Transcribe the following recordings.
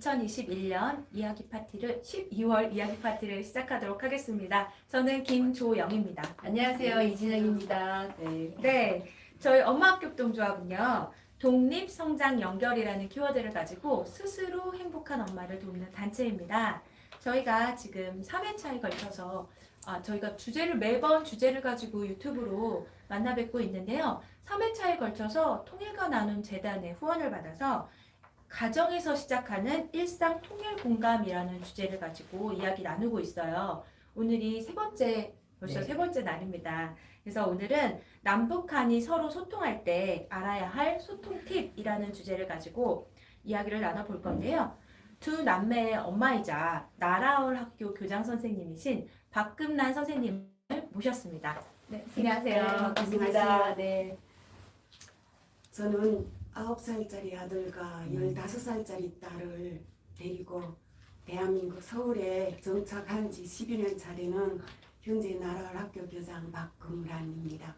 2021년 이야기 파티를 12월 이야기 파티를 시작하도록 하겠습니다. 저는 김조영입니다. 안녕하세요, 이진영입니다. 네, 저희 엄마학교동조합은요. 독립, 성장, 연결이라는 키워드를 가지고 스스로 행복한 엄마를 돕는 단체입니다. 저희가 지금 3회차에 걸쳐서 저희가 매번 주제를 가지고 유튜브로 만나 뵙고 있는데요. 3회차에 걸쳐서 통일과 나눔 재단의 후원을 받아서 가정에서 시작하는 일상 통일 공감이라는 주제를 가지고 이야기 나누고 있어요. 오늘이 벌써 세 번째 날입니다. 그래서 오늘은 남북한이 서로 소통할 때 알아야 할 소통 팁이라는 주제를 가지고 이야기를 나눠볼 건데요. 두 남매의 엄마이자 나라울 학교 교장 선생님이신 박금란 선생님을 모셨습니다. 네, 안녕하세요. 반갑습니다. 네. 저는 9살짜리 아들과 15살짜리 딸을 데리고 대한민국 서울에 정착한 지 12년 차례는 현재 나라울 학교 교장 박금란입니다.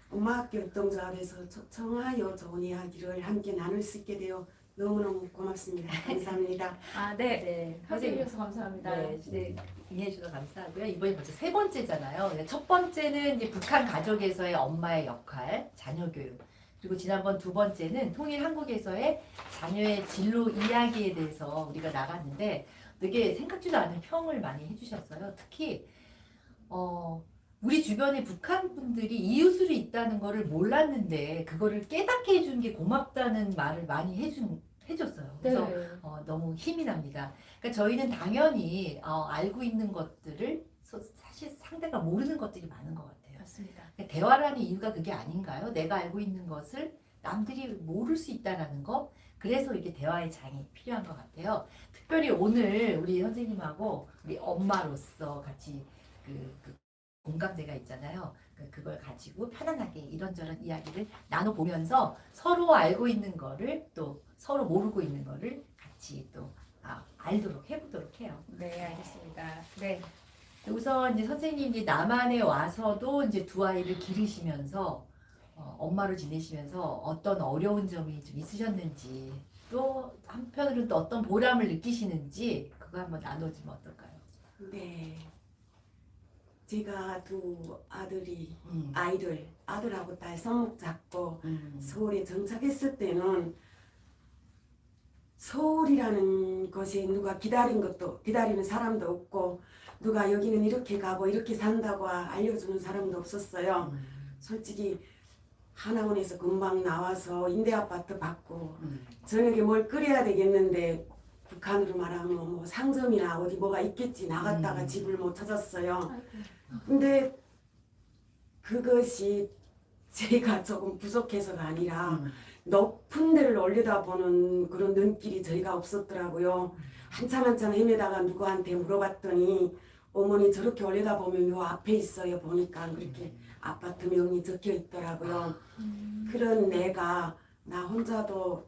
엄마학교 협동조합에서 초청하여 좋은 이야기를 함께 나눌 수 있게 되어 너무너무 고맙습니다. 감사합니다. 네. 해주셔서 감사합니다. 네, 응해주셔서 감사하고요. 이번이 벌써 세 번째잖아요. 첫 번째는 이제 북한 가족에서의 엄마의 역할, 자녀 교육. 그리고 지난번 두 번째는 통일 한국에서의 자녀의 진로 이야기에 대해서 우리가 나갔는데 되게 생각지도 않은 평을 많이 해주셨어요. 특히 우리 주변에 북한 분들이 이웃으로 있다는 거를 몰랐는데 그거를 깨닫게 해준 게 고맙다는 말을 많이 해줬어요. 그래서 너무 힘이 납니다. 그러니까 저희는 당연히 알고 있는 것들을 사실 상대가 모르는 것들이 많은 것 같아요. 맞습니다. 대화라는 이유가 그게 아닌가요? 내가 알고 있는 것을 남들이 모를 수 있다는 거. 그래서 이게 대화의 장이 필요한 것 같아요. 특별히 오늘 우리 선생님하고 우리 엄마로서 같이 그 공감대가 있잖아요. 그걸 가지고 편안하게 이런저런 이야기를 나눠보면서 서로 알고 있는 거를 또 서로 모르고 있는 거를 같이 또 알도록 해보도록 해요. 네, 알겠습니다. 네. 우선 이제 선생님이 남한에 와서도 이제 두 아이를 기르시면서 엄마로 지내시면서 어떤 어려운 점이 좀 있으셨는지 또 한편으로는 또 어떤 보람을 느끼시는지 그거 한번 나눠주면 어떨까요? 네. 제가 두 아들하고 딸 손목 잡고 서울에 정착했을 때는 서울이라는 곳에 누가 기다리는 사람도 없고 누가 여기는 이렇게 가고 이렇게 산다고 알려주는 사람도 없었어요. 솔직히 하나원에서 금방 나와서 임대아파트 받고 저녁에 뭘 끓여야 되겠는데 북한으로 말하면 뭐 상점이나 어디 뭐가 있겠지 나갔다가 집을 못 찾았어요. 근데 그것이 제가 조금 부족해서가 아니라 높은 데를 올려다보는 그런 눈길이 저희가 없었더라고요. 한참 헤매다가 누구한테 물어봤더니 어머니 저렇게 올려다보면 요 앞에 있어요. 보니까 그렇게 아파트 명이 적혀 있더라고요. 그런 내가 나 혼자도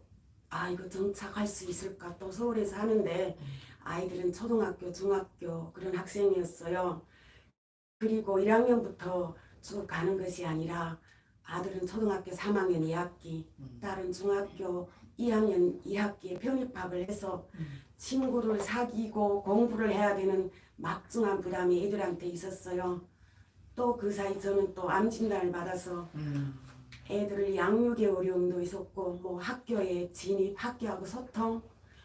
이거 정착할 수 있을까 또 서울에서 하는데 아이들은 초등학교, 중학교 그런 학생이었어요. 그리고 1학년부터 쭉 가는 것이 아니라 아들은 초등학교 3학년 2학기, 딸은 중학교 2학년 2학기에 편입학을 해서 친구를 사귀고 공부를 해야 되는 막중한 부담이 애들한테 있었어요. 또 그 사이 저는 또 암 진단을 받아서 애들을 양육의 어려움도 있었고 뭐 학교에 진입, 학교하고 소통,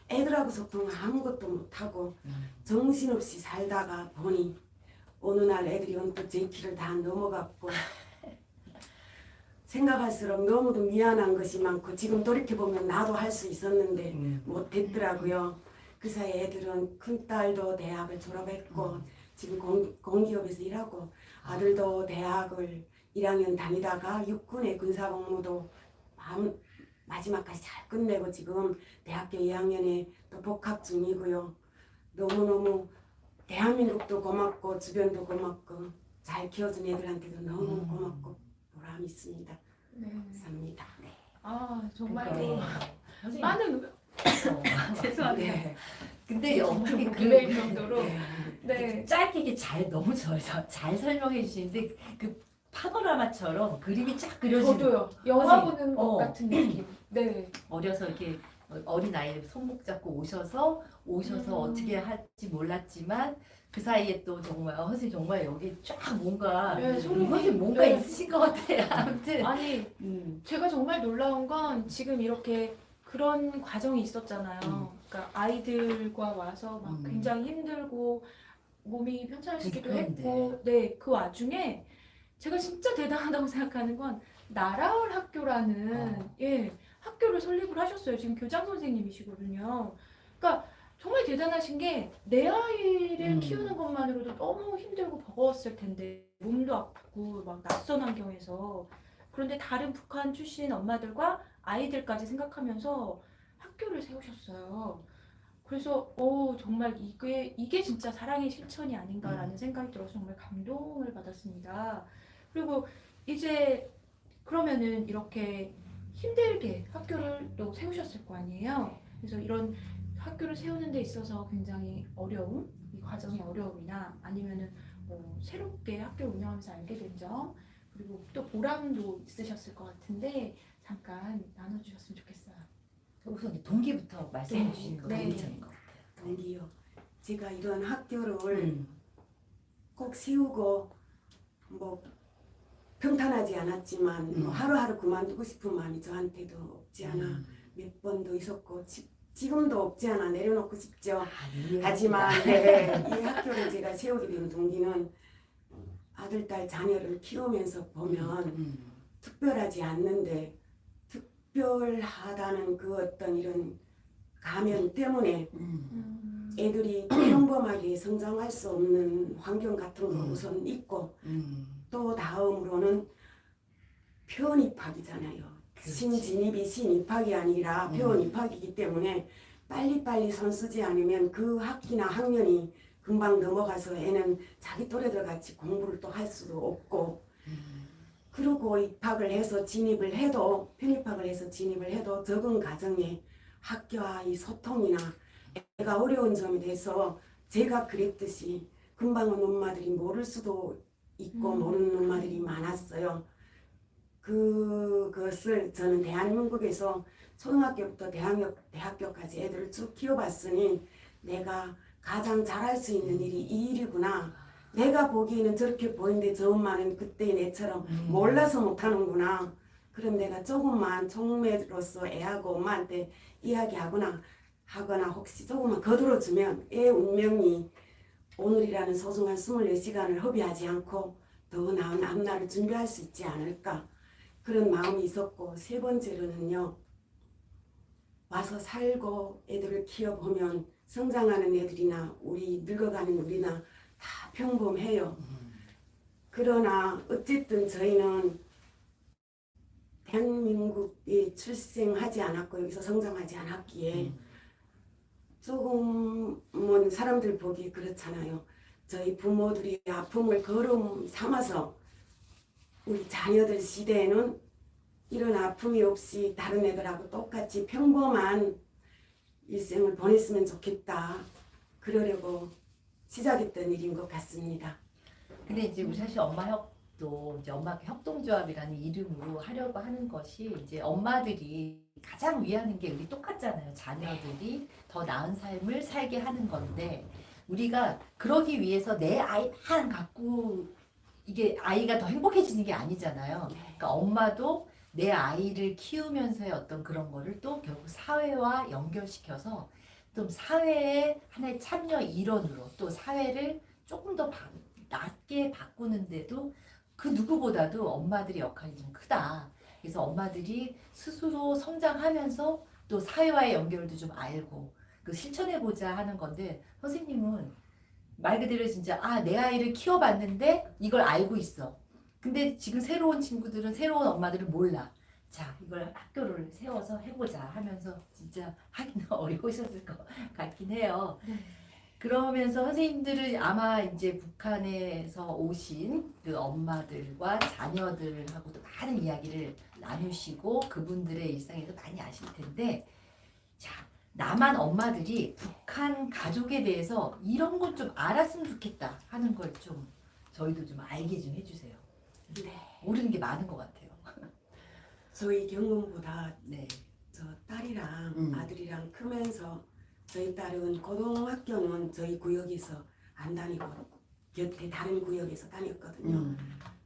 애들하고 소통 아무것도 못하고 정신없이 살다가 보니 어느 날 애들이 언뜻 제 키를 다 넘어갔고 생각할수록 너무도 미안한 것이 많고 지금 돌이켜보면 나도 할 수 있었는데 못했더라고요. 그 사이 애들은 큰딸도 대학을 졸업했고 지금 공기업에서 일하고 아들도 대학을 1학년 다니다가 육군의 군사복무도 마지막까지 잘 끝내고 지금 대학교 2학년에 또 복학 중이고요. 너무너무 대한민국도 고맙고 주변도 고맙고 잘 키워준 애들한테도 너무 고맙고 보람이 있습니다. 네. 감사합니다. 정말 선생님. 많은 죄송합니다. 네. 근데 어떻게 그 정도로 네. 짧게 이게 너무 잘 설명해 주시는데 그 파노라마처럼 그림이 쫙 그려지는 저도요. 영화 선생님. 보는 것 같은 느낌. 네. 어려서 이렇게 어린 아이 손목 잡고 오셔서 어떻게 할지 몰랐지만 그 사이에 또 정말 선생님 정말 여기 쫙 뭔가 네, 소름이- 선생님 뭔가 네. 있으신 것 같아요. 아무튼 아니 제가 정말 놀라운 건 지금 이렇게 그런 과정이 있었잖아요. 그러니까 아이들과 와서 막 굉장히 힘들고 몸이 편찮으시기도 그런데. 했고, 네, 그 와중에 제가 진짜 대단하다고 생각하는 건 나라을 학교라는 예 학교를 설립을 하셨어요. 지금 교장 선생님이시거든요. 그러니까 정말 대단하신 게 내 아이를 키우는 것만으로도 너무 힘들고 버거웠을 텐데 몸도 아프고 막 낯선 환경에서 그런데 다른 북한 출신 엄마들과 아이들까지 생각하면서 학교를 세우셨어요. 그래서 정말 이게 진짜 사랑의 실천이 아닌가라는 생각이 들어서 정말 감동을 받았습니다. 그리고 이제 그러면은 이렇게 힘들게 학교를 또 세우셨을 거 아니에요. 그래서 이런 학교를 세우는 데 있어서 굉장히 어려움, 이 과정의 어려움이나 아니면은 뭐 새롭게 학교를 운영하면서 알게 된 점, 그리고 또 보람도 있으셨을 것 같은데 잠깐 나눠주셨으면 좋겠어요. 우선 동기부터 말씀해 주시는 거 네. 괜찮은 것 같아요. 동기요. 제가 이런 학교를 꼭 세우고 뭐 평탄하지 않았지만 뭐 하루하루 그만두고 싶은 마음이 저한테도 없지 않아 몇 번도 있었고 지금도 없지 않아 내려놓고 싶죠. 하지만 네, 이 학교를 제가 세우게 된 동기는 아들, 딸, 자녀를 키우면서 보면 특별하지 않는데 특별하다는 그 어떤 이런 가면 때문에 애들이 평범하게 성장할 수 없는 환경 같은 거 우선 있고 또 다음으로는 편입학이잖아요. 신진입이 신입학이 아니라 편입학이기 때문에 빨리빨리 손쓰지 않으면 그 학기나 학년이 금방 넘어가서 애는 자기 또래들 같이 공부를 또 할 수도 없고 그리고 입학을 해서 진입을 해도 편입학을 해서 진입을 해도 적응 과정에 학교와의 소통이나 애가 어려운 점에 대해서 제가 그랬듯이 금방 온 엄마들이 모를 수도 있고 모르는 엄마들이 많았어요. 그것을 저는 대한민국에서 초등학교부터 대학교까지 애들을 쭉 키워봤으니 내가 가장 잘할 수 있는 일이 이 일이구나. 내가 보기에는 저렇게 보이는데 저 엄마는 그때 내처럼 몰라서 못하는구나. 그럼 내가 조금만 총매로서 애하고 엄마한테 이야기하거나 혹시 조금만 거들어주면 애 운명이 오늘이라는 소중한 24시간을 허비하지 않고 더 나은 앞날을 준비할 수 있지 않을까 그런 마음이 있었고 세 번째로는요. 와서 살고 애들을 키워보면 성장하는 애들이나 우리 늙어가는 우리나 다 평범해요. 그러나 어쨌든 저희는 대한민국에 출생하지 않았고 여기서 성장하지 않았기에 조금은 사람들 보기 그렇잖아요. 저희 부모들이 아픔을 걸음 삼아서 우리 자녀들 시대에는 이런 아픔이 없이 다른 애들하고 똑같이 평범한 일생을 보냈으면 좋겠다. 그러려고 시작했던 일인 것 같습니다. 근데 이제 우리 사실 엄마 협도 이제 엄마 협동조합이라는 이름으로 하려고 하는 것이 이제 엄마들이 가장 위하는 게 우리 똑같잖아요. 자녀들이 더 나은 삶을 살게 하는 건데 우리가 그러기 위해서 내 아이만 갖고 이게 아이가 더 행복해지는 게 아니잖아요. 그러니까 엄마도 내 아이를 키우면서의 어떤 그런 거를 또 결국 사회와 연결시켜서 좀 사회의 하나의 참여 일원으로 또 사회를 조금 더 낮게 바꾸는데도 그 누구보다도 엄마들의 역할이 좀 크다. 그래서 엄마들이 스스로 성장하면서 또 사회와의 연결도 좀 알고 그 실천해보자 하는 건데 선생님은 말 그대로 진짜 내 아이를 키워봤는데 이걸 알고 있어. 근데 지금 새로운 친구들은 새로운 엄마들은 몰라. 자, 이걸 학교를 세워서 해보자 하면서 진짜 하기는 어려우셨을 것 같긴 해요. 그러면서 선생님들은 아마 이제 북한에서 오신 그 엄마들과 자녀들하고도 많은 이야기를 나누시고 그분들의 일상에서 많이 아실 텐데 자, 남한 엄마들이 북한 가족에 대해서 이런 것 좀 알았으면 좋겠다 하는 걸 좀 저희도 좀 알게 좀 해주세요. 네. 모르는 게 많은 것 같아요. 저희 경험보다 네. 그래서 딸이랑 아들이랑 크면서 저희 딸은 고등학교는 저희 구역에서 안 다니고 곁에 다른 구역에서 다녔거든요.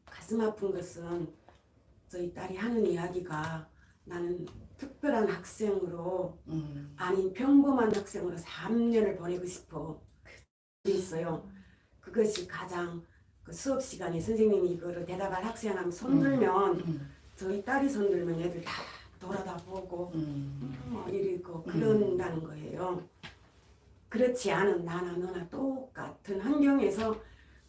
가슴 아픈 것은 저희 딸이 하는 이야기가 나는 특별한 학생으로 아닌 평범한 학생으로 3년을 보내고 싶어 그랬어요. 그것이 가장 그 수업 시간에 선생님이 이거를 대답할 학생하면 손들면 저희 딸이 손들면 애들 다 돌아다 보고 이러고 그런다는 거예요. 그렇지 않은 나나 너나 똑같은 환경에서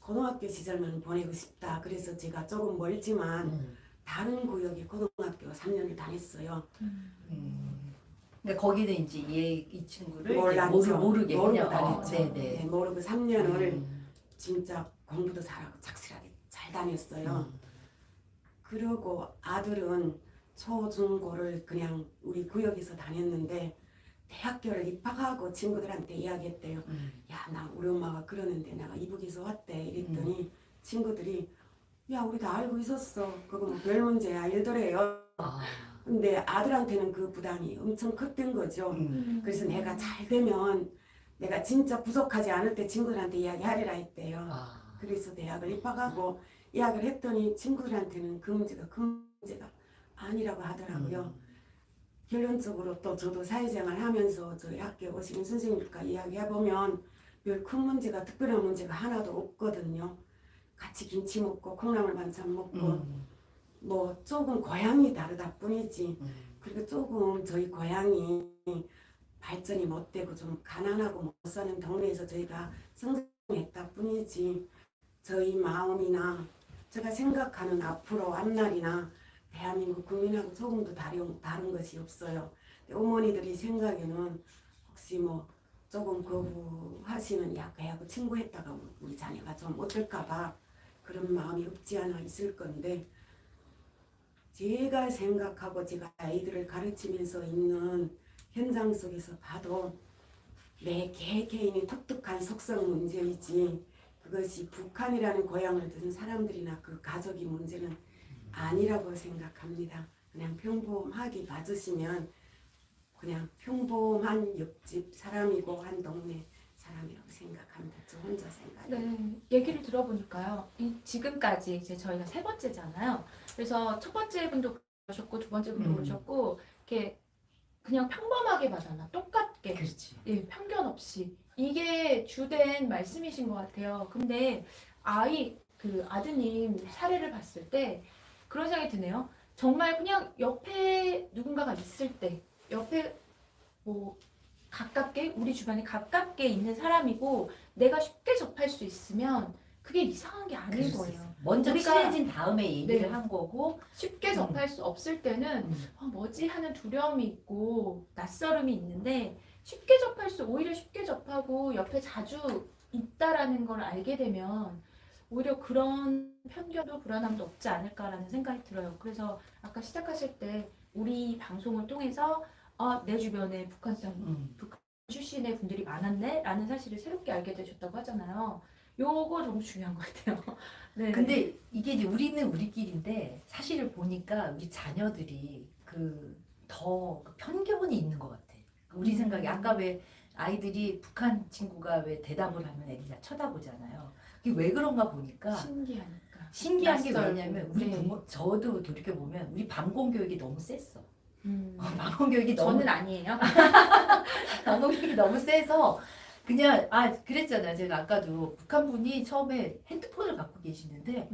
고등학교 시절만 보내고 싶다. 그래서 제가 조금 멀지만 다른 구역에 고등학교 3년을 다녔어요. 근데 거기는 이제 이 친구를 몰랐죠. 모르게 모르고 그냥 다녔죠. 네네. 네, 모르고 3년을 진짜 공부도 잘하고 착실하게 잘 다녔어요. 그리고 아들은 초중고를 그냥 우리 구역에서 다녔는데 대학교를 입학하고 친구들한테 이야기했대요. 야, 나 우리 엄마가 그러는데 내가 이북에서 왔대. 이랬더니 친구들이 야, 우리 다 알고 있었어. 그거 뭐 별 문제야. 일더래요. 근데 아들한테는 그 부담이 엄청 컸던 거죠. 그래서 내가 잘 되면 내가 진짜 부족하지 않을 때 친구들한테 이야기하리라 했대요. 그래서 대학을 입학하고 이야기를 했더니 친구들한테는 그 문제가 큰 문제가 아니라고 하더라고요. 결론적으로 또 저도 사회생활 하면서 저희 학교에 오시는 선생님들과 이야기해보면 별 큰 문제가 특별한 문제가 하나도 없거든요. 같이 김치 먹고 콩나물 반찬 먹고 뭐 조금 고향이 다르다 뿐이지. 그리고 조금 저희 고향이 발전이 못 되고 좀 가난하고 못 사는 동네에서 저희가 성장했다 뿐이지 저희 마음이나 제가 생각하는 앞으로 앞날이나 대한민국 국민하고 조금도 다른 것이 없어요. 어머니들이 생각에는 혹시 뭐 조금 거부하시는 약하고 친구했다가 우리 자녀가 좀 어떨까봐 그런 마음이 없지 않아 있을 건데 제가 생각하고 제가 아이들을 가르치면서 있는 현장 속에서 봐도 매 개개인의 독특한 속성 문제이지 그것이 북한이라는 고향을 든 사람들이나 그 가족이 문제는 아니라고 생각합니다. 그냥 평범하게 봐주시면 그냥 평범한 옆집 사람이고 한 동네 사람이라고 생각합니다. 저 혼자 생각해요. 네, 얘기를 들어보니까요. 지금까지 이제 저희가 세 번째잖아요. 그래서 첫 번째 분도 그러셨고 두 번째 분도 그러셨고 이렇게 그냥 평범하게 봐잖아. 똑같게. 그렇지. 예, 편견 없이. 이게 주된 말씀이신 것 같아요. 근데 그 아드님 사례를 봤을 때 그런 생각이 드네요. 정말 그냥 옆에 누군가가 있을 때, 옆에 뭐 가깝게, 우리 주변에 가깝게 있는 사람이고 내가 쉽게 접할 수 있으면 그게 이상한 게 아닌 거예요. 먼저 우리가- 친해진 다음에 얘기를 네. 한 거고 쉽게 접할 수 없을 때는 뭐지 하는 두려움이 있고 낯설음이 있는데 오히려 쉽게 접하고 옆에 자주 있다라는 걸 알게 되면 오히려 그런 편견도 불안함도 없지 않을까라는 생각이 들어요. 그래서 아까 시작하실 때 우리 방송을 통해서 내 주변에 북한 출신의 분들이 많았네 라는 사실을 새롭게 알게 되셨다고 하잖아요. 요거 너무 중요한 것 같아요. 네. 근데 이게 이제 우리는 우리끼리인데 사실을 보니까 우리 자녀들이 더 편견이 있는 것 같아. 우리 생각에 아까 왜 아이들이 북한 친구가 왜 대답을 하면 애들이 다 쳐다보잖아요. 그게 왜 그런가 보니까 신기하니까. 신기한 게 낯설고. 뭐냐면 우리 네. 부모 저도 돌이켜 보면 우리 방공 교육이 너무 셌어. 음. 방공 교육이 너무 저는 아니에요. 방공이 너무 세서 그냥 그랬잖아요. 제가 아까도 북한 분이 처음에 핸드폰을 갖고 계시는데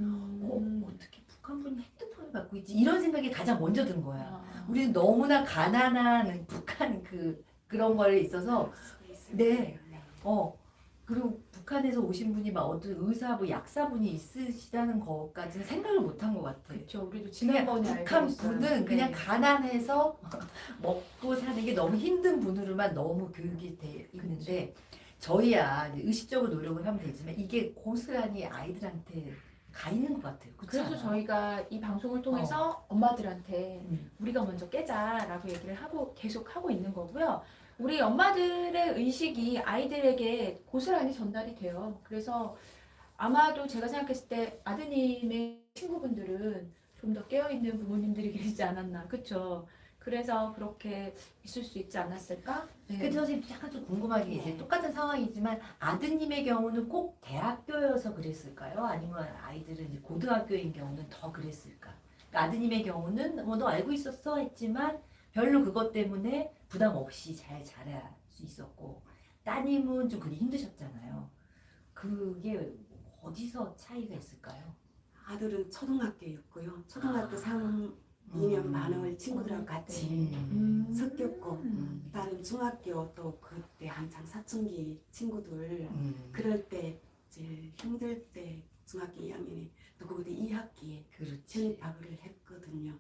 어떻게 북한 분이 핸드폰을 갖고 있지 이런 생각이 가장 먼저 든 거야. 우리는 너무나 가난한 북한 그런 거에 있어서 네. 그리고 북한에서 오신 분이 막 어떤 의사부 약사분이 있으시다는 것까지는 생각을 못 한 것 같아. 그렇죠. 우리도 그냥 지난번에 알고 북한 있어요. 분은 그냥 네. 가난해서 먹고 사는 게 너무 힘든 분으로만 너무 교육이 돼 있는데 저희야 이제 의식적으로 노력을 하면 되지만 이게 고스란히 아이들한테 가 있는 것 같아요. 그렇지 그래서 않아요? 저희가 이 방송을 통해서 엄마들한테 음. 우리가 먼저 깨자라고 얘기를 계속 하고 있는 거고요. 우리 엄마들의 의식이 아이들에게 고스란히 전달이 돼요. 그래서 아마도 제가 생각했을 때 아드님의 친구분들은 좀 더 깨어있는 부모님들이 계시지 않았나. 그렇죠? 그래서 그렇게 있을 수 있지 않았을까? 네. 근데 선생님 약간 좀 궁금한 게 이제 네. 똑같은 상황이지만 아드님의 경우는 꼭 대학교여서 그랬을까요? 아니면 아이들은 이제 고등학교인 경우는 더 그랬을까? 그러니까 아드님의 경우는 너 알고 있었어 했지만 별로 그것 때문에 부담 없이 잘 자랄 수 있었고 따님은 좀 그게 힘드셨잖아요. 그게 어디서 차이가 있을까요? 아들은 초등학교였고요. 초등학교 아. 3, 2년 반을 친구들하고 같이 섞였고 딸은 중학교 또 그때 한창 사춘기 친구들 그럴 때 제일 힘들 때 중학교 2학년에 또 그때 2학기에 그렇지. 전입학을 했거든요.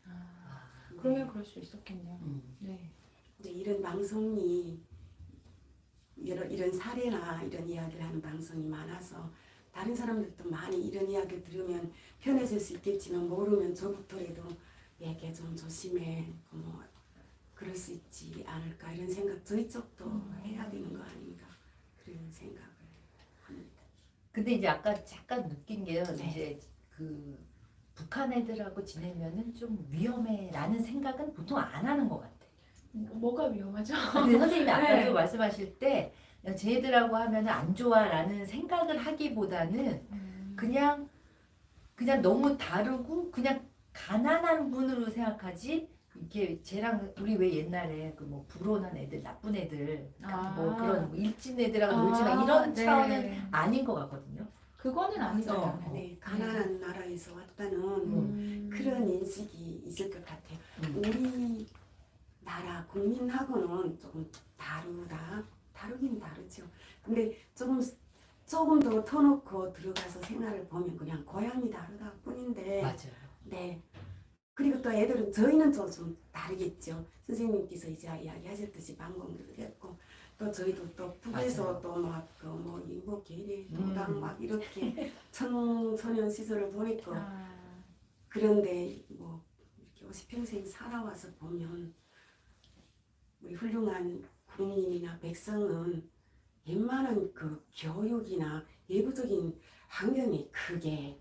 아, 그러면 그럴 수 있었겠네요. 네. 근데 이런 방송이 이런 사례나 이런 이야기를 하는 방송이 많아서 다른 사람들도 많이 이런 이야기를 들으면 편해질 수 있겠지만 모르면 저부터라도 얘기 좀 조심해 뭐 그럴 수 있지 않을까 이런 생각 저희 쪽도 해야 되는 거 아닌가 그런 생각을 합니다. 근데 이제 아까 잠깐 느낀 게요. 네. 이제 그 북한 애들하고 지내면은 좀 위험해라는 생각은 보통 안 하는 것 같아. 뭐가 위험하죠? 근데 선생님이 아까도 네. 말씀하실 때 쟤들하고 하면은 안 좋아라는 생각을 하기보다는 그냥 너무 다르고 그냥 가난한 분으로 생각하지. 이게 쟤랑 우리 왜 옛날에 그 뭐 불온한 애들, 나쁜 애들, 뭐 그런 뭐 일진 애들하고 놀지 마 이런 네. 차원은 아닌 것 같거든요. 그거는 아니잖아요. 네, 가난한 나라에서 왔다는 그런 인식이 있을 것 같아요. 우리 나라 국민하고는 조금 다르긴 다르죠. 근데 조금 더 터놓고 들어가서 생활을 보면 그냥 고향이 다르다 뿐인데 맞아요. 네. 그리고 또 애들은 저희는 좀 다르겠죠. 선생님께서 이제 이야기하셨듯이 방공도 그랬고 또 저희도 또 북에서 또 막 그 뭐 인고 계례 도당 막 이렇게 청소년 시설을 보니까 그런데 뭐 이렇게 50평생 살아와서 보면 우리 훌륭한 국민이나 백성은 웬만한 그 교육이나 외부적인 환경이 크게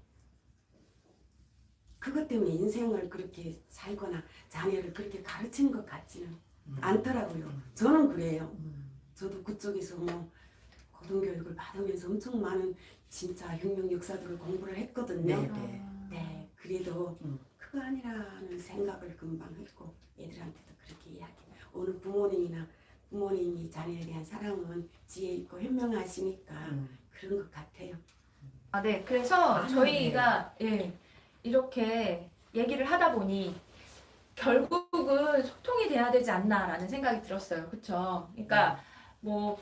그것 때문에 인생을 그렇게 살거나 자녀를 그렇게 가르치는 것 같지는 않더라고요. 저는 그래요. 저도 그쪽에서 뭐 고등교육을 받으면서 엄청 많은 진짜 혁명 역사들을 공부를 했거든요. 네. 네, 그래도 그거 아니라는 생각을 금방 했고 애들한테도 그렇게 이야기. 어느 부모님이 자녀에 대한 사랑은 지혜 있고 현명하시니까 그런 것 같아요. 아, 네. 그래서 아, 저희가 이렇게 얘기를 하다 보니 결국은 소통이 돼야 되지 않나라는 생각이 들었어요. 그렇죠? 그러니까 뭐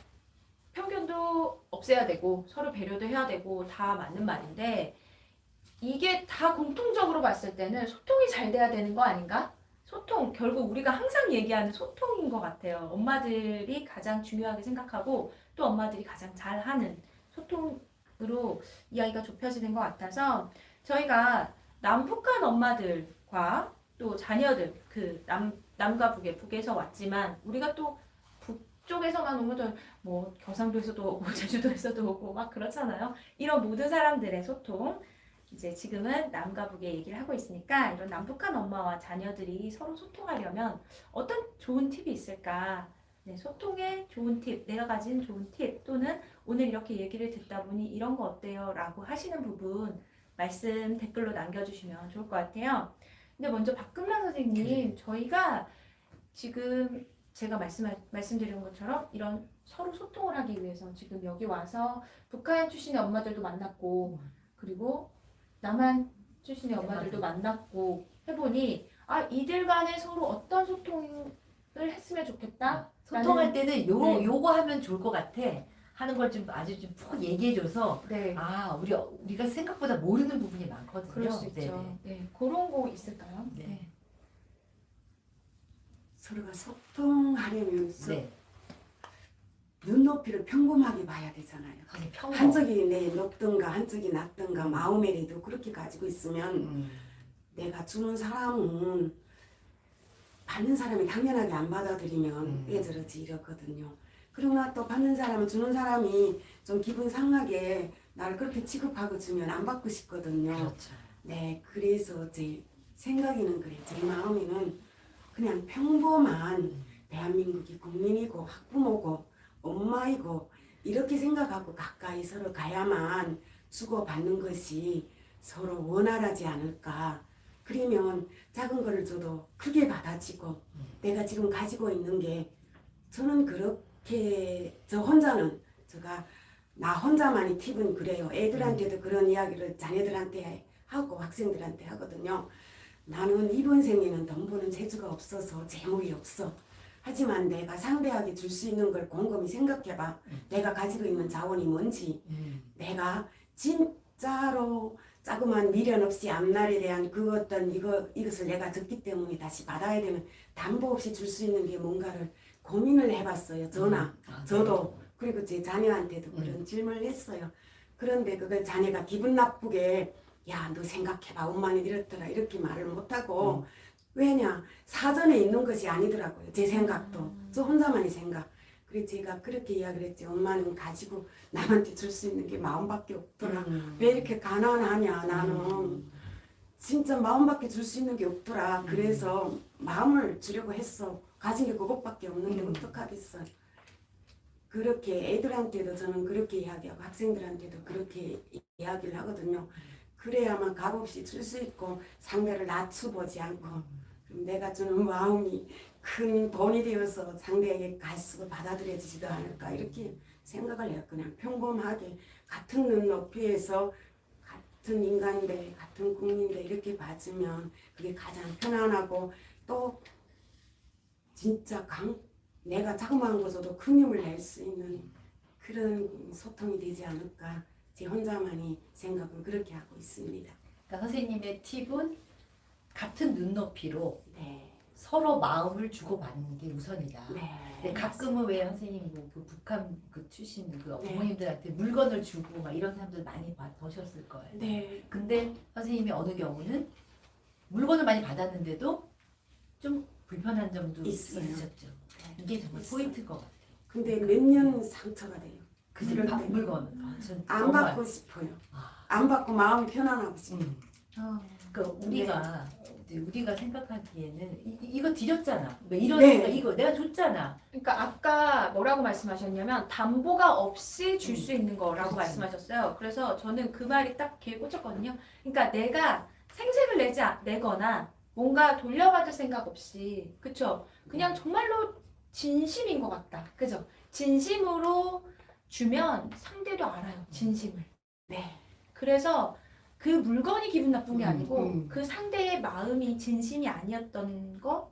편견도 없애야 되고 서로 배려도 해야 되고 다 맞는 말인데 이게 다 공통적으로 봤을 때는 소통이 잘 돼야 되는 거 아닌가? 소통, 결국 우리가 항상 얘기하는 소통인 것 같아요. 엄마들이 가장 중요하게 생각하고 또 엄마들이 가장 잘하는 소통으로 이야기가 좁혀지는 것 같아서 저희가 남북한 엄마들과 또 자녀들, 그 남과 북에서 왔지만 우리가 또 북쪽에서만 오면 뭐 경상도에서도 오고 제주도에서도 오고 막 그렇잖아요. 이런 모든 사람들의 소통, 이제 지금은 남과 북의 얘기를 하고 있으니까 이런 남북한 엄마와 자녀들이 서로 소통하려면 어떤 좋은 팁이 있을까? 네, 소통의 좋은 팁, 내가 가진 좋은 팁 또는 오늘 이렇게 얘기를 듣다 보니 이런 거 어때요? 라고 하시는 부분 말씀 댓글로 남겨주시면 좋을 것 같아요. 근데 먼저 박금란 선생님, 저희가 지금 제가 말씀드린 것처럼 이런 서로 소통을 하기 위해서 지금 여기 와서 북한 출신의 엄마들도 만났고 그리고 남한 출신의 엄마들도 만났고 해보니 아 이들 간에 서로 어떤 소통을 했으면 좋겠다. 소통할 때는 네. 요거 하면 좋을 것 같아 하는 걸 좀 아주 좀 푹 얘기해줘서 네, 아 우리가 생각보다 모르는 부분이 많거든요. 그럴 수 있죠. 네, 그런 거 있을까요? 네. 서로가 소통하려면 네. 눈높이를 평범하게 봐야 되잖아요. 선생님 평범. 한쪽이 높든가 한쪽이 낮든가 마음에라도 그렇게 가지고 있으면 내가 주는 사람은 받는 사람이 당연하게 안 받아들이면 왜 저러지 이러거든요. 그러나 또 받는 사람은 주는 사람이 좀 기분 상하게 나를 그렇게 취급하고 주면 안 받고 싶거든요. 그렇죠. 네, 그래서 제 생각에는 그래. 제 마음에는 그냥 평범한 대한민국이 국민이고 학부모고 엄마이고 이렇게 생각하고 가까이 서로 가야만 주고받는 것이 서로 원활하지 않을까. 그러면 작은 거를 줘도 크게 받아지고 내가 지금 가지고 있는 게 저는 그렇게 저 혼자는 제가 나 혼자만의 팁은 그래요. 애들한테도 그런 이야기를 자녀들한테 하고 학생들한테 하거든요. 나는 이번 생에는 돈 버는 재주가 없어서 재물이 없어. 하지만 내가 상대하게 줄 수 있는 걸 곰곰이 생각해봐. 내가 가지고 있는 자원이 뭔지. 내가 진짜로 자그마한 미련 없이 앞날에 대한 그 어떤 이것을 내가 졌기 때문에 다시 받아야 되는 담보 없이 줄 수 있는 게 뭔가를 고민을 해봤어요. 저도 그리고 제 자녀한테도 그런 질문을 했어요. 그런데 그걸 자녀가 기분 나쁘게 야, 너 생각해봐. 엄마는 이렇더라. 이렇게 말을 못하고 왜냐? 사전에 있는 것이 아니더라고요. 제 생각도. 저 혼자만의 생각. 그래서 제가 그렇게 이야기를 했지. 엄마는 가지고 남한테 줄 수 있는 게 마음밖에 없더라. 왜 이렇게 가난하냐 나는. 진짜 마음밖에 줄 수 있는 게 없더라. 그래서 마음을 주려고 했어. 가진 게 그것밖에 없는데 어떡하겠어. 그렇게 애들한테도 저는 그렇게 이야기하고 학생들한테도 그렇게 이야기를 하거든요. 그래야만 값없이 줄 수 있고 상대를 낮춰보지 않고 그럼 내가 주는 마음이 큰 돈이 되어서 상대에게 갈수록 받아들여지지도 않을까 이렇게 생각을 해요. 그냥 평범하게 같은 눈높이에서 같은 인간들, 같은 국민들 이렇게 봐주면 그게 가장 편안하고 또 진짜 내가 자그마한 것으로도 큰 힘을 낼 수 있는 그런 소통이 되지 않을까 제 혼자만이 생각은 그렇게 하고 있습니다. 그러니까 선생님의 팁은 같은 눈높이로 네. 서로 마음을 주고받는 게 우선이다. 네. 근데 가끔은 왜 선생님 그 북한 그 출신 그 네. 부모님들한테 물건을 주고 막 이런 사람들 많이 보셨을 거예요. 네. 근데 선생님이 어느 경우는 물건을 많이 받았는데도 좀 불편한 점도 있어요. 있으셨죠. 이게 정말 있어요. 포인트일 것 같아요. 근데 몇 년 상처가 돼요. 그래서 그럴 때 물건은 안 받고 싶어요. 안 받고 마음이 편안하고 싶어요. 우리가 생각하기에는 이거 드렸잖아. 왜 네. 이러니까 이거 내가 줬잖아. 그러니까 아까 뭐라고 말씀하셨냐면 담보가 없이 줄 수 있는 거라고 그렇지. 말씀하셨어요. 그래서 저는 그 말이 딱 귀에 꽂혔거든요. 그러니까 내가 생색을 내거나 뭔가 돌려받을 생각 없이 그쵸? 그냥 정말로 진심인 것 같다. 그죠? 진심으로 주면 상대도 알아요. 진심을. 네. 그래서 그 물건이 기분 나쁜 게 아니고 음. 그 상대의 마음이 진심이 아니었던 거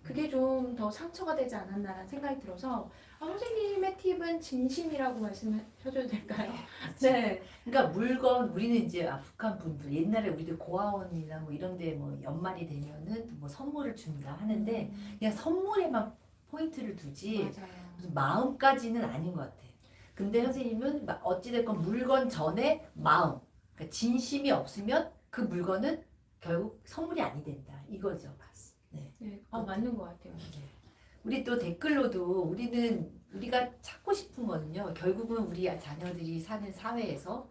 그게 좀 더 상처가 되지 않았나라는 생각이 들어서 선생님의 팁은 진심이라고 말씀하셔도 될까요? 네. 그러니까 물건 우리는 이제 북한 분들 옛날에 우리들 고아원이나 뭐 이런데 뭐 연말이 되면은 뭐 선물을 준다 하는데 그냥 선물에만 포인트를 두지 맞아요. 무슨 마음까지는 아닌 것 같아. 근데 선생님은 어찌됐건 물건 전에 마음, 그러니까 진심이 없으면 그 물건은 결국 선물이 아니 된다 이거죠. 네. 네. 맞는 것 같아요. 우리 또 댓글로도 우리가 찾고 싶은 거는요. 결국은 우리 자녀들이 사는 사회에서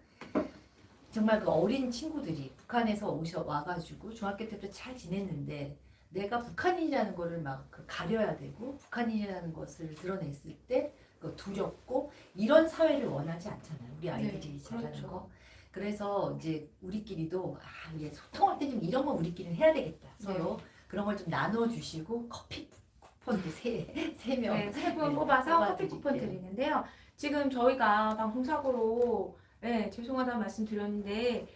정말 그 어린 친구들이 북한에서 와가지고 중학교 때부터 잘 지냈는데 내가 북한인이라는 거를 막 가려야 되고 북한인이라는 것을 드러냈을 때 두렵고 이런 사회를 원하지 않잖아요. 우리 아이들이 네, 자라는 그렇죠. 거. 그래서 이제 우리끼리도 이제 소통할 때 좀 이런 건 우리끼리는 해야 되겠다. 서로 그런 걸 좀 나눠주시고 커피 쿠폰 세 명. 네, 세 분 네, 뽑아서 커피 쿠폰 뽑아드릴게요. 드리는데요. 지금 저희가 방송사고로 죄송하다는 말씀 드렸는데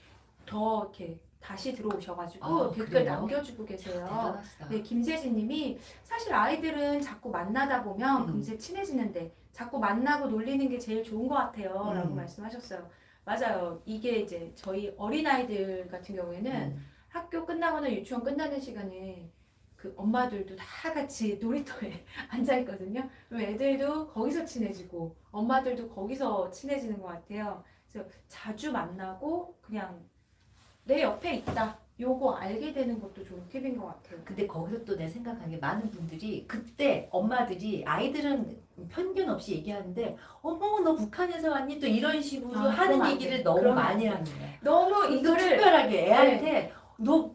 더 이렇게 다시 들어오셔가지고 댓글 그래요? 남겨주고 계세요. 대단하시다. 네, 김세진 님이 사실 아이들은 자꾸 만나다 보면 음. 금세 친해지는데 자꾸 만나고 놀리는 게 제일 좋은 것 같아요. 라고 음. 말씀하셨어요. 맞아요. 이게 이제 저희 어린아이들 같은 경우에는 학교 끝나거나 유치원 끝나는 시간에 그 엄마들도 다 같이 놀이터에 앉아있거든요. 그럼 애들도 거기서 친해지고 엄마들도 거기서 친해지는 것 같아요. 그래서 자주 만나고 그냥 내 옆에 있다. 요거 알게 되는 것도 좋은 팁인 것 같아요. 근데 거기서 또 내가 생각하는 게 많은 분들이 그때 엄마들이 아이들은 편견 없이 얘기하는데 어머 너 북한에서 왔니? 또 이런 식으로 그러면 하는 안 얘기를 돼. 너무 그러면 많이 안 하는 거야. 너무 또 이거를 특별하게 애한테 너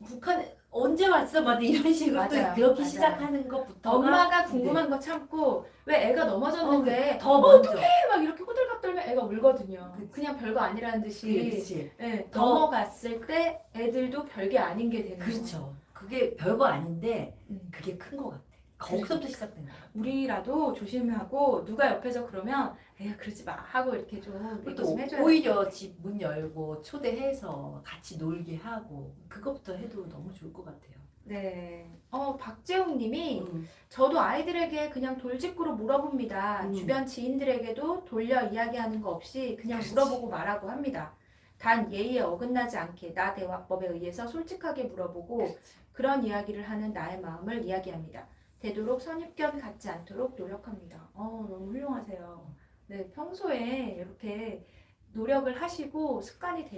북한 언제 왔어? 막 이런 식으로 또 맞아요. 그렇게 맞아요. 시작하는 것부터 엄마가 궁금한 거 참고 왜 애가 넘어졌는데 더 먼저. 막 이렇게 호들갑 떨면 애가 울거든요. 그치. 그냥 별거 아니라는 듯이 그렇지. 예, 더- 넘어갔을 때 애들도 별게 아닌 게 되는 거예요. 그렇죠. 그게 별거 아닌데 음. 그게 큰 것 같아. 거기서부터 시작되는 거야. 우리라도 조심하고 누가 옆에서 그러면 에휴 그러지 마 하고 이렇게 좀 얘기 또 좀 해줘야 오히려 집 문 열고 초대해서 같이 놀게 하고 그것부터 해도 너무 좋을 것 같아요. 네. 박재웅 님이 음. 저도 아이들에게 그냥 돌직구로 물어봅니다. 음. 주변 지인들에게도 돌려 이야기하는 거 없이 그냥 그렇지. 물어보고 말하고 합니다. 단 예의에 어긋나지 않게 나 대화법에 의해서 솔직하게 물어보고 그런 이야기를 하는 나의 마음을 이야기합니다. 되도록 선입견 갖지 않도록 노력합니다. 너무 훌륭하세요. 네, 평소에 이렇게 노력을 하시고 습관이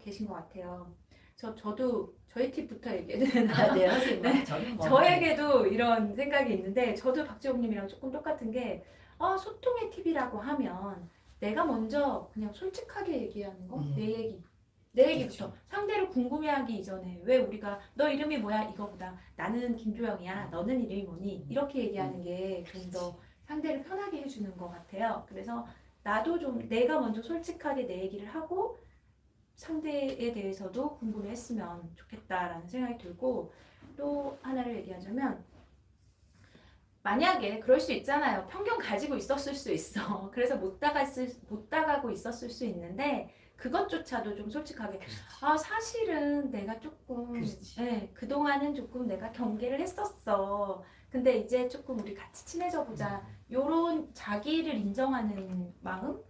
계신 것 같아요. 저도 저희 팁부터 얘기해도 되나요? 네, 선생님. 저는 뭐 저에게도 이런 생각이 있는데 저도 박지옥님이랑 조금 똑같은 게 소통의 팁이라고 하면 내가 먼저 그냥 솔직하게 얘기하는 거, 내 얘기부터 그렇죠. 상대를 궁금해하기 이전에 왜 우리가 너 이름이 뭐야 이거보다 나는 김조영이야 너는 이름이 뭐니 이렇게 얘기하는 게 좀 더 상대를 편하게 해주는 것 같아요. 그래서 나도 좀 내가 먼저 솔직하게 내 얘기를 하고 상대에 대해서도 궁금해했으면 좋겠다라는 생각이 들고 또 하나를 얘기하자면 만약에 그럴 수 있잖아요. 편견 가지고 있었을 수 있어. 그래서 못 다가고 있었을 수 있는데 그것조차도 좀 솔직하게 사실은 내가 조금 그동안은 조금 내가 경계를 했었어. 근데 이제 조금 우리 같이 친해져 보자. 요런 자기를 인정하는 마음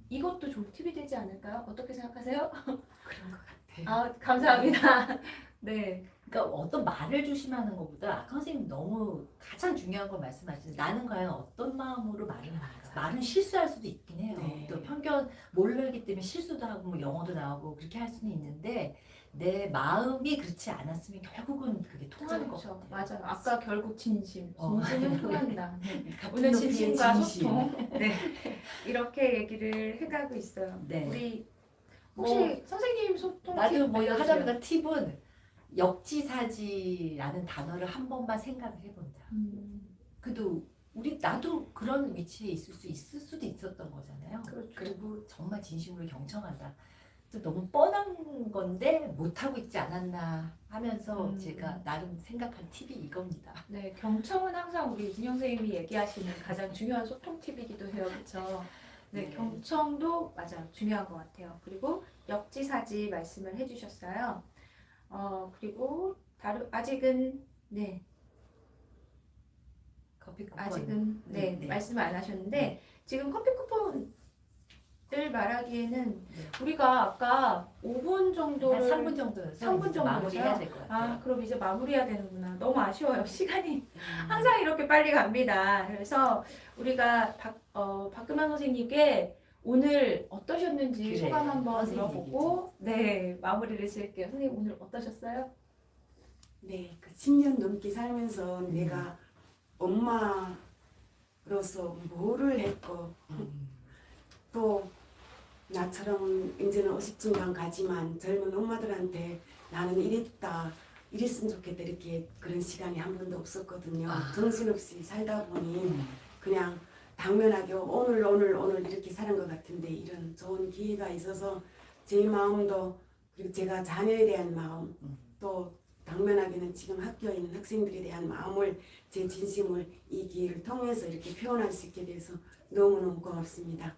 이것도 좋은 팁이 되지 않을까요? 어떻게 생각하세요? 그런 것 같아요. 감사합니다. 네. 그러니까 어떤 말을 조심하는 것보다 아까 선생님 너무 가장 중요한 걸 말씀하시는 나는 과연 어떤 마음으로 말을 하는가. 말은 실수할 수도 있긴 해요. 네. 또 편견 모르기 때문에 실수도 하고 뭐 영어도 나오고 그렇게 할 수는 있는데 내 마음이 그렇지 않았으면 결국은 그게 통하는 것 그렇죠. 같아요. 맞아요. 아까 결국 진심은 통한다. 같은 오늘 높이의 진심과 진심. 소통. 네. 이렇게 얘기를 해가고 있어요. 네. 우리 혹시 뭐, 선생님 소통 나도 팁 뭐 알려주세요. 하자면 팁은 역지사지라는 단어를 한 번만 생각을 해본다. 그래도 나도 그런 위치에 있을 수도 있었던 거잖아요. 그렇죠. 그리고 정말 진심으로 경청한다. 또 너무 뻔한 건데 못하고 있지 않았나 하면서 제가 나름 생각한 팁이 이겁니다. 네, 경청은 항상 우리 이진영 선생님이 얘기하시는 가장 중요한 소통 팁이기도 해요. 그렇죠? 네, 네. 경청도 맞아요. 중요한 것 같아요. 그리고 역지사지 말씀을 해주셨어요. 그리고 아직은 네, 커피 쿠폰. 아직은 네, 네. 말씀을 안 하셨는데 네. 지금 커피 쿠폰을 말하기에는 네. 우리가 아까 5분 한 정도를 3분 정도에서 3분 이제 정도죠? 마무리해야 될 것 같아요. 그럼 이제 마무리해야 되는구나. 너무 아쉬워요. 시간이 음. 항상 이렇게 빨리 갑니다. 그래서 우리가 박금환 선생님께 오늘 어떠셨는지 그래, 소감 한번 선생님 물어보고 네 마무리를 지을게요. 선생님 오늘 어떠셨어요? 네, 그 10년 넘게 살면서 내가 엄마로서 뭐를 했고 또 나처럼 이제는 50중반 가지만 젊은 엄마들한테 나는 이랬으면 좋겠다 이렇게 그런 시간이 한 번도 없었거든요. 정신없이 살다 보니 그냥 당면하게 오늘 이렇게 사는 것 같은데 이런 좋은 기회가 있어서 제 마음도 그리고 제가 자녀에 대한 마음 또 당면하게는 지금 학교에 있는 학생들에 대한 마음을 제 진심을 이 기회를 통해서 이렇게 표현할 수 있게 돼서 너무너무 고맙습니다.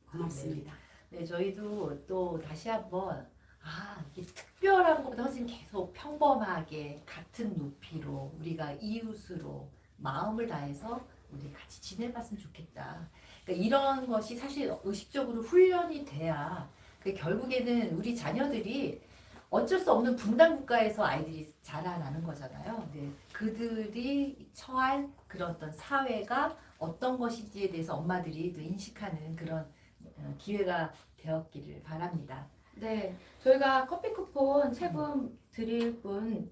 고맙습니다. 네, 저희도 또 다시 한번 이게 특별한 것보다 훨씬 계속 평범하게 같은 높이로 우리가 이웃으로 마음을 다해서 우리 같이 지내봤으면 좋겠다. 그러니까 이런 것이 사실 의식적으로 훈련이 돼야 결국에는 우리 자녀들이 어쩔 수 없는 분단 국가에서 아이들이 자라나는 거잖아요. 네, 그들이 처할 그런 어떤 사회가 어떤 것인지에 대해서 엄마들이 또 인식하는 그런 기회가 되었기를 바랍니다. 네, 저희가 커피 쿠폰 3분 드릴 분,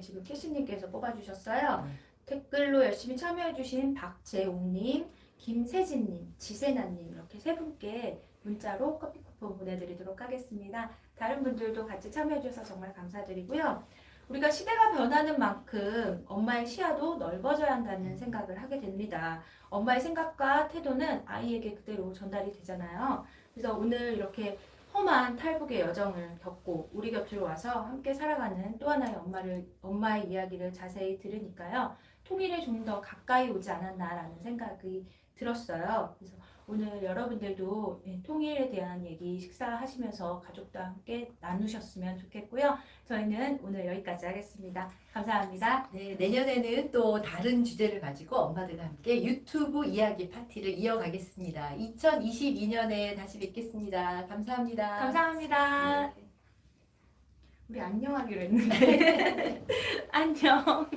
지금 캐시님께서 뽑아주셨어요. 댓글로 열심히 참여해주신 박재웅님, 김세진님, 지세나님 이렇게 3분께 문자로 커피 쿠폰 보내드리도록 하겠습니다. 다른 분들도 같이 참여해주셔서 정말 감사드리고요. 우리가 시대가 변하는 만큼 엄마의 시야도 넓어져야 한다는 생각을 하게 됩니다. 엄마의 생각과 태도는 아이에게 그대로 전달이 되잖아요. 그래서 오늘 이렇게 험한 탈북의 여정을 겪고 우리 곁으로 와서 함께 살아가는 또 하나의 엄마의 이야기를 자세히 들으니까요. 통일에 좀 더 가까이 오지 않았나라는 생각이 들었어요. 그래서 오늘 여러분들도 통일에 대한 얘기 식사하시면서 가족과 함께 나누셨으면 좋겠고요. 저희는 오늘 여기까지 하겠습니다. 감사합니다. 네, 내년에는 또 다른 주제를 가지고 엄마들과 함께 유튜브 이야기 파티를 이어가겠습니다. 2022년에 다시 뵙겠습니다. 감사합니다. 감사합니다. 네. 우리 안녕하기로 했는데. 안녕.